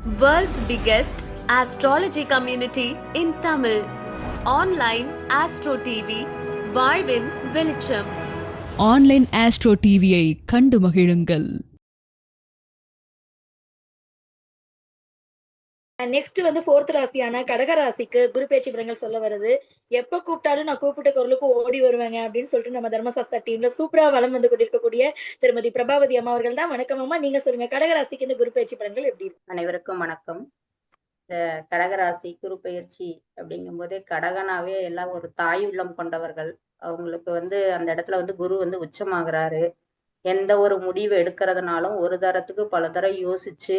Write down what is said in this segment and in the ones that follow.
World's biggest astrology community in Tamil. Online Astro TV, வாழ்வின் வெளிச்சம். Online astro டிவியை கண்டு மகிழுங்கள். நெக்ஸ்ட் வந்து 4th ராசியான கடக ராசிக்கு குரு பேச்சு விவரங்கள் சொல்ல வருது. எப்ப கூப்பிட்டாலும் நான் கூப்பிட்ட குரலுக்கு ஓடி வருவேங்க அப்படின்னு சொல்லிட்டு நம்ம தர்மசாஸ்திரா டீம்ல சூப்பரா வலம் வந்து கொண்டிருக்கக்கூடிய திருமதி பிரபாவதி அம்மா அவர்கள் தான். வணக்கம் அம்மா, நீங்க சொல்லுங்க கடக ராசிக்கு இந்த குரு பேச்சு பலன்கள் எப்படி இருக்கு? அனைவருக்கும் வணக்கம். இந்த கடகராசி குரு பயிற்சி அப்படிங்கும் போதே கடகனாவே எல்லாம் ஒரு தாய் உள்ளம் கொண்டவர்கள். அவங்களுக்கு வந்து அந்த இடத்துல வந்து குரு வந்து உச்சமாகிறாரு. எந்த ஒரு முடிவு எடுக்கிறதுனாலும் ஒரு தரத்துக்கு பல தரம் யோசிச்சு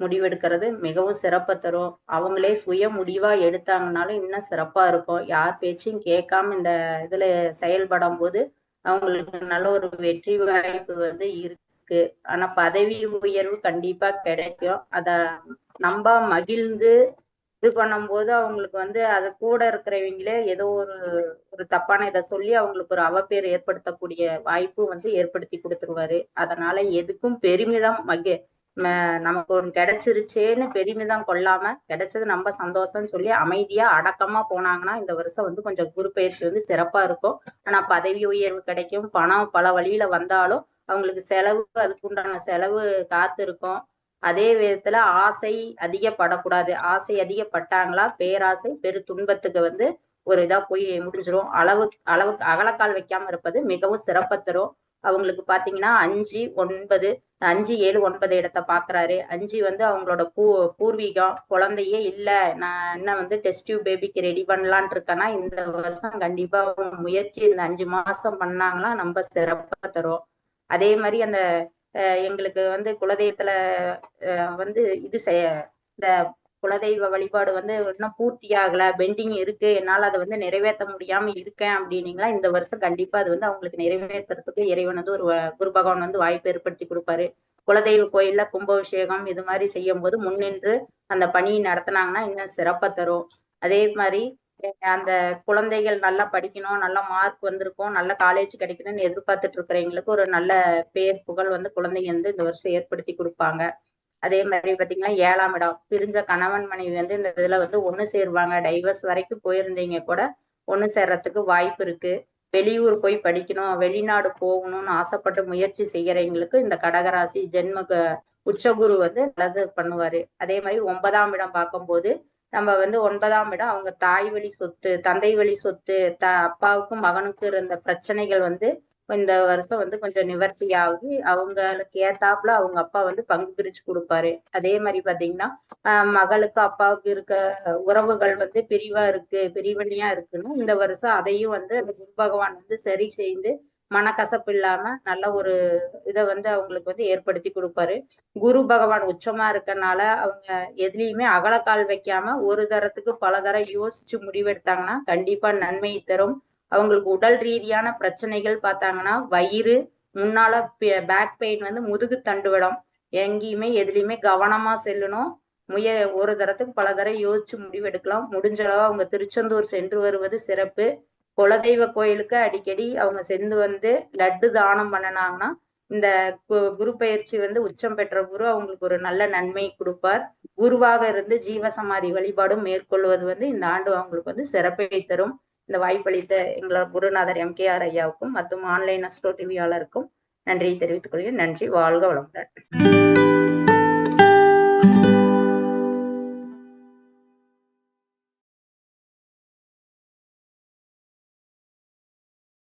முடிவெடுக்கிறது மிகவும் சிறப்பை தரும். அவங்களே சுய முடிவா எடுத்தாங்கனாலும் இன்னும் சிறப்பா இருக்கும். யார் பேச்சையும் கேட்காம இந்த இதுல செயல்படும் போது அவங்களுக்கு நல்ல ஒரு வெற்றி வாய்ப்பு வந்து இருக்கு. ஆனா பதவி உயர்வு கண்டிப்பா கிடைக்கும். அத நம்ப மகிழ்ந்து இது பண்ணும்போது அவங்களுக்கு வந்து அது கூட இருக்கிறவங்களே ஏதோ ஒரு தப்பான இதை சொல்லி அவங்களுக்கு ஒரு அவப்பேர் ஏற்படுத்தக்கூடிய வாய்ப்பு வந்து ஏற்படுத்தி கொடுத்துருவாரு. அதனால எதுக்கும் பெருமிதம் நமக்கு ஒன்று கிடைச்சிருச்சேன்னு பெருமிதம் கொள்ளாம கிடைச்சது நம்ம சந்தோஷம்னு சொல்லி அமைதியா அடக்கமா போனாங்கன்னா இந்த வருஷம் வந்து கொஞ்சம் குரு பயிற்சி வந்து சிறப்பா இருக்கும். ஆனா பதவி உயர்வு கிடைக்கும், பணம் பல வழியில வந்தாலும் அவங்களுக்கு செலவு, அதுக்குண்டான செலவு காத்து இருக்கும். அதே விதத்துல ஆசை அதிகப்படக்கூடாது. ஆசை அதிகப்பட்டாங்களா பேராசை பெரு துன்பத்துக்கு வந்து ஒரு இதா போய் முடிஞ்சிரும். அளவுக்கு அகலக்கால் வைக்காம இருப்பது மிகவும் சிறப்பை தரும். அவங்களுக்கு பாத்தீங்கன்னா 5, 9, 5, 7, 9 இடத்த பாக்குறாரு. 5 வந்து அவங்களோட பூர்வீகம், குழந்தையே இல்ல, நான் என்ன வந்து டெஸ்ட் டியூப் பேபிக்கு ரெடி பண்ணலான் இருக்கேன்னா இந்த வருஷம் கண்டிப்பா முயற்சி இந்த 5 மாசம் பண்ணாங்களா நம்ம சிறப்பா தரும். அதே மாதிரி அந்த எங்களுக்கு வந்து குலதெய்வத்துல வந்து இது இந்த குலதெய்வ வழிபாடு வந்து இன்னும் பூர்த்தி ஆகல, பெண்டிங் இருக்கு, என்னால அதை வந்து நிறைவேற்ற முடியாம இருக்கேன் அப்படின்னீங்களா இந்த வருஷம் கண்டிப்பா அது வந்து அவங்களுக்கு நிறைவேற்றுறதுக்கு இறைவன் வந்து ஒரு குரு பகவான் வந்து வாய்ப்பு ஏற்படுத்தி கொடுப்பாரு. குலதெய்வ கோயில்ல கும்பாபிஷேகம் இது மாதிரி செய்யும் போது முன்னின்று அந்த பணியை நடத்தினாங்கன்னா இன்னும் சிறப்பை தரும். அதே மாதிரி அந்த குழந்தைகள் நல்லா படிக்கணும், நல்ல மார்க் வந்திருக்கும், நல்ல காலேஜ் கிடைக்கணும்னு எதிர்பார்த்துட்டு இருக்கிறவங்களுக்கு ஒரு நல்ல பேர் புகழ் வந்து குழந்தைங்க வந்து இந்த வருஷம் ஏற்படுத்தி கொடுப்பாங்க. அதே மாதிரி பாத்தீங்கன்னா 7ஆம் இடம், பிரிஞ்ச கணவன் மனைவி வந்து இந்த இதுல வந்து ஒண்ணு சேருவாங்க. டைவர்ஸ் வரைக்கும் போயிருந்தீங்க கூட ஒண்ணு சேர்றதுக்கு வாய்ப்பு இருக்கு. வெளியூர் போய் படிக்கணும், வெளிநாடு போகணும்னு ஆசைப்பட்டு முயற்சி செய்யறவங்களுக்கு இந்த கடகராசி ஜென்ம உச்சகுரு வந்து நல்லது பண்ணுவாரு. அதே மாதிரி 9ஆம் இடம் பார்க்கும்போது நம்ம வந்து 9ஆம் இடம் அவங்க தாய் வழி சொத்து, தந்தை வழி சொத்து, அப்பாவுக்கும் மகனுக்கும் இருந்த பிரச்சனைகள் வந்து இந்த வருஷம் வந்து கொஞ்சம் நிவர்த்தி ஆகி அவங்களுக்கு ஏத்தாப்புல அவங்க அப்பா வந்து பங்கு பிரிச்சு கொடுப்பாரு. அதே மாதிரி பாத்தீங்கன்னா மகளுக்கு அப்பாவுக்கு இருக்க உறவுகள் வந்து பிரிவினையா இருக்குன்னு இந்த வருஷம் அதையும் வந்து அந்த குரு பகவான் வந்து சரி செய்து மனக்கசப்பு இல்லாம நல்ல ஒரு இதை வந்து அவங்களுக்கு வந்து ஏற்படுத்தி கொடுப்பாரு. குரு பகவான் உச்சமா இருக்கனால அவங்க எதுலையுமே அகலக்கால் வைக்காம ஒரு தரத்துக்கு பல தரம் யோசிச்சு முடிவெடுத்தாங்கன்னா கண்டிப்பா நன்மை தரும். அவங்களுக்கு உடல் ரீதியான பிரச்சனைகள் பார்த்தாங்கன்னா வயிறு, முன்னால பேக் பெயின் வந்து முதுகு தண்டுவிடம், எங்கேயுமே எதுலையுமே கவனமா செல்லணும். ஒரு தரத்துக்கு பல தரம் யோசிச்சு முடிவெடுக்கலாம். முடிஞ்ச அளவு அவங்க திருச்செந்தூர் சென்று வருவது சிறப்பு. குலதெய்வ கோயிலுக்கு அடிக்கடி அவங்க சென்று வந்து லட்டு தானம் பண்ணினாங்கன்னா இந்த குரு பயிற்சி வந்து உச்சம் பெற்ற குரு அவங்களுக்கு ஒரு நல்ல நன்மை கொடுப்பார். குருவாக இருந்து ஜீவசமாதி வழிபாடும் மேற்கொள்வது வந்து இந்த ஆண்டு அவங்களுக்கு வந்து சிறப்பை தரும். இந்த வாய்ப்பளித்த எங்களோட குருநாதர் MKR ஐயாவுக்கும் மற்றும் ஆன்லைன் அஸ்ட்ரோ டிவியாளருக்கும் நன்றியை தெரிவித்துக் கொள்கிறேன். நன்றி, வாழ்க வளமுடன்.